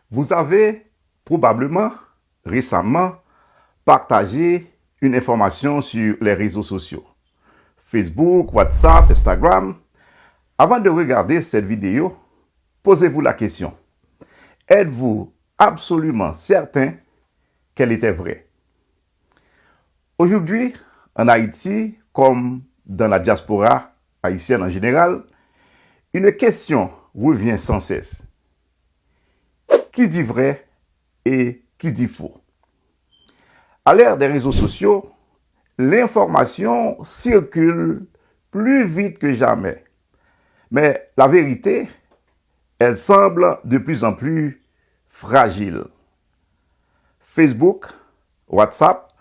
Vous avez probablement récemment partagé une information sur les réseaux sociaux, Facebook, WhatsApp, Instagram. Avant de regarder cette vidéo, posez-vous la question. Êtes-vous absolument certain qu'elle était vraie? Aujourd'hui, en Haïti, comme dans la diaspora haïtienne en général, une question revient sans cesse. Qui dit vrai et qui dit faux? À l'ère des réseaux sociaux, l'information circule plus vite que jamais. Mais la vérité, elle semble de plus en plus fragile. Facebook, WhatsApp,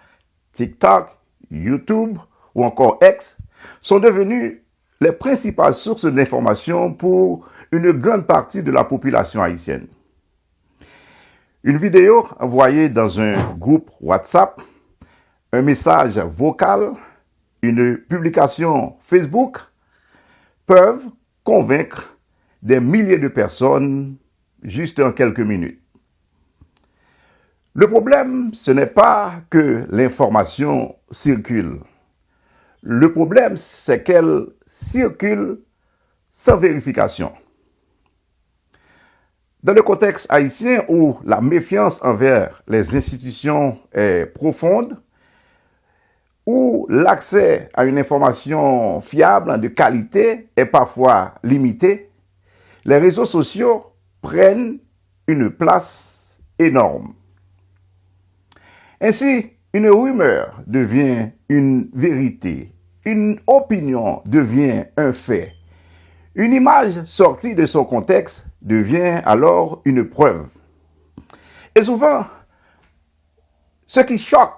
TikTok, YouTube ou encore X sont devenus les principales sources d'information pour une grande partie de la population haïtienne. Une vidéo envoyée dans un groupe WhatsApp, un message vocal, une publication Facebook peuvent convaincre des milliers de personnes juste en quelques minutes. Le problème, ce n'est pas que l'information circule. Le problème, c'est qu'elle circule sans vérification. Dans le contexte haïtien où la méfiance envers les institutions est profonde, où l'accès à une information fiable, de qualité, est parfois limité, les réseaux sociaux prennent une place énorme. Ainsi, une rumeur devient une vérité, une opinion devient un fait, une image sortie de son contexte devient alors une preuve. Et souvent, ce qui choque,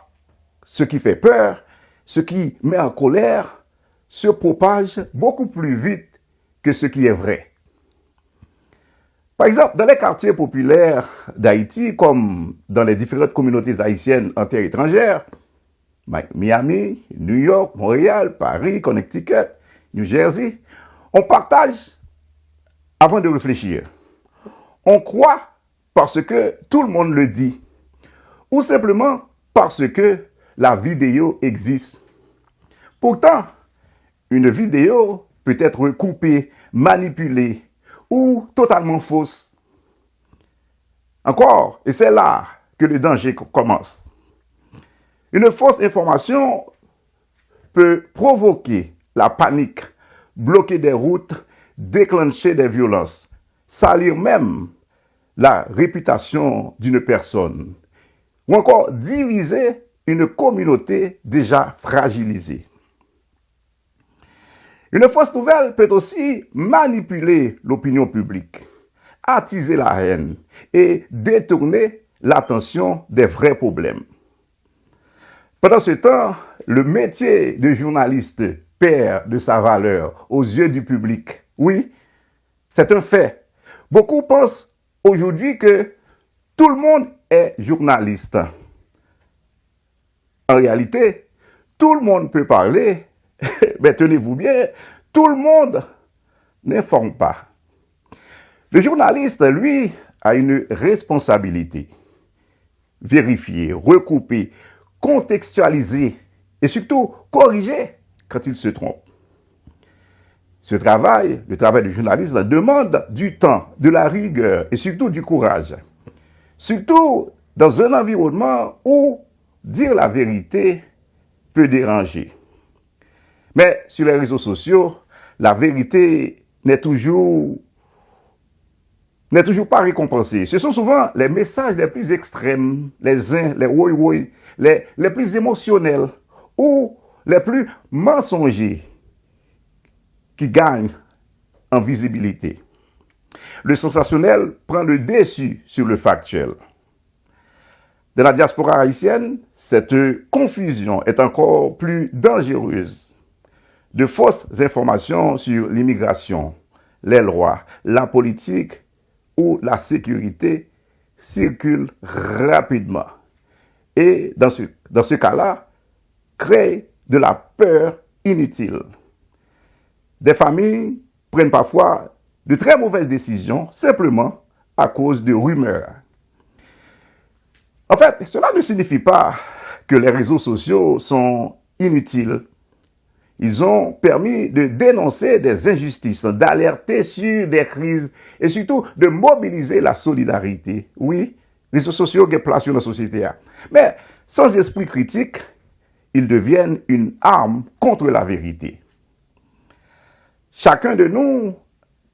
ce qui fait peur, ce qui met en colère, se propage beaucoup plus vite que ce qui est vrai. Par exemple, dans les quartiers populaires d'Haïti, comme dans les différentes communautés haïtiennes en terre étrangère, Miami, New York, Montréal, Paris, Connecticut, New Jersey, on partage avant de réfléchir. On croit parce que tout le monde le dit, ou simplement parce que la vidéo existe. Pourtant, une vidéo peut être coupée, manipulée ou totalement fausse. Encore, et c'est là que le danger commence. Une fausse information peut provoquer la panique, bloquer des routes, déclencher des violences, salir même la réputation d'une personne, ou encore diviser une communauté déjà fragilisée. Une fausse nouvelle peut aussi manipuler l'opinion publique, attiser la haine et détourner l'attention des vrais problèmes. Pendant ce temps, le métier de journaliste perd de sa valeur aux yeux du public. Oui, c'est un fait. Beaucoup pensent aujourd'hui que tout le monde est journaliste. En réalité, tout le monde peut parler, mais tenez-vous bien, tout le monde n'informe pas. Le journaliste, lui, a une responsabilité. Vérifier, recouper, contextualiser et surtout corriger quand il se trompe. Ce travail, le travail du journaliste, demande du temps, de la rigueur et surtout du courage. Surtout dans un environnement où dire la vérité peut déranger. Mais sur les réseaux sociaux, la vérité n'est toujours pas récompensée. Ce sont souvent les messages les plus extrêmes, les woy-woy, les plus émotionnels ou les plus mensongers qui gagnent en visibilité. Le sensationnel prend le dessus sur le factuel. Dans la diaspora haïtienne, cette confusion est encore plus dangereuse. De fausses informations sur l'immigration, les lois, la politique ou la sécurité circulent rapidement. Et dans ce cas-là, créent de la peur inutile. Des familles prennent parfois de très mauvaises décisions simplement à cause de rumeurs. En fait, cela ne signifie pas que les réseaux sociaux sont inutiles. Ils ont permis de dénoncer des injustices, d'alerter sur des crises et surtout de mobiliser la solidarité. Oui, les réseaux sociaux ont place dans la société. Mais sans esprit critique, ils deviennent une arme contre la vérité. Chacun de nous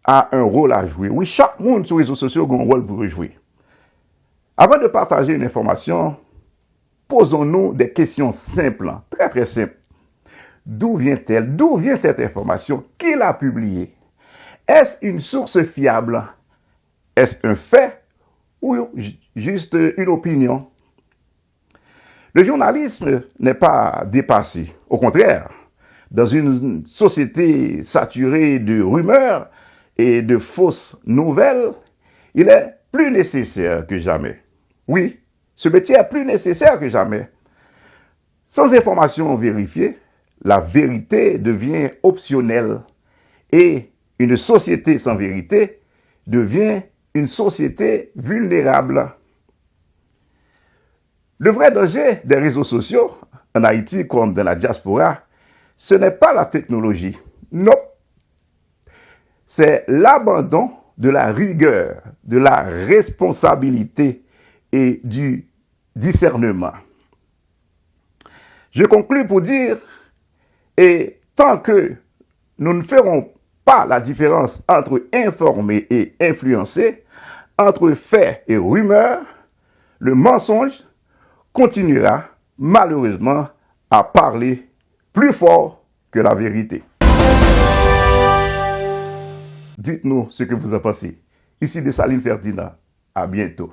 a un rôle à jouer. Oui, chaque monde sur les réseaux sociaux a un rôle pour jouer. Avant de partager une information, posons-nous des questions simples, très très simples. D'où vient-elle? D'où vient cette information? Qui l'a publiée? Est-ce une source fiable? Est-ce un fait ou juste une opinion? Le journalisme n'est pas dépassé. Au contraire, dans une société saturée de rumeurs et de fausses nouvelles, il est plus nécessaire que jamais. Oui, ce métier est plus nécessaire que jamais. Sans information vérifiée, la vérité devient optionnelle et une société sans vérité devient une société vulnérable. Le vrai danger des réseaux sociaux, en Haïti comme dans la diaspora, ce n'est pas la technologie. Non. C'est l'abandon de la rigueur, de la responsabilité et du discernement. Je conclus pour dire, et tant que nous ne ferons pas la différence entre informer et influencer, entre faits et rumeurs, le mensonge continuera malheureusement à parler plus fort que la vérité. Dites-nous ce que vous en pensez. Ici Dessalines Ferdinand. À bientôt.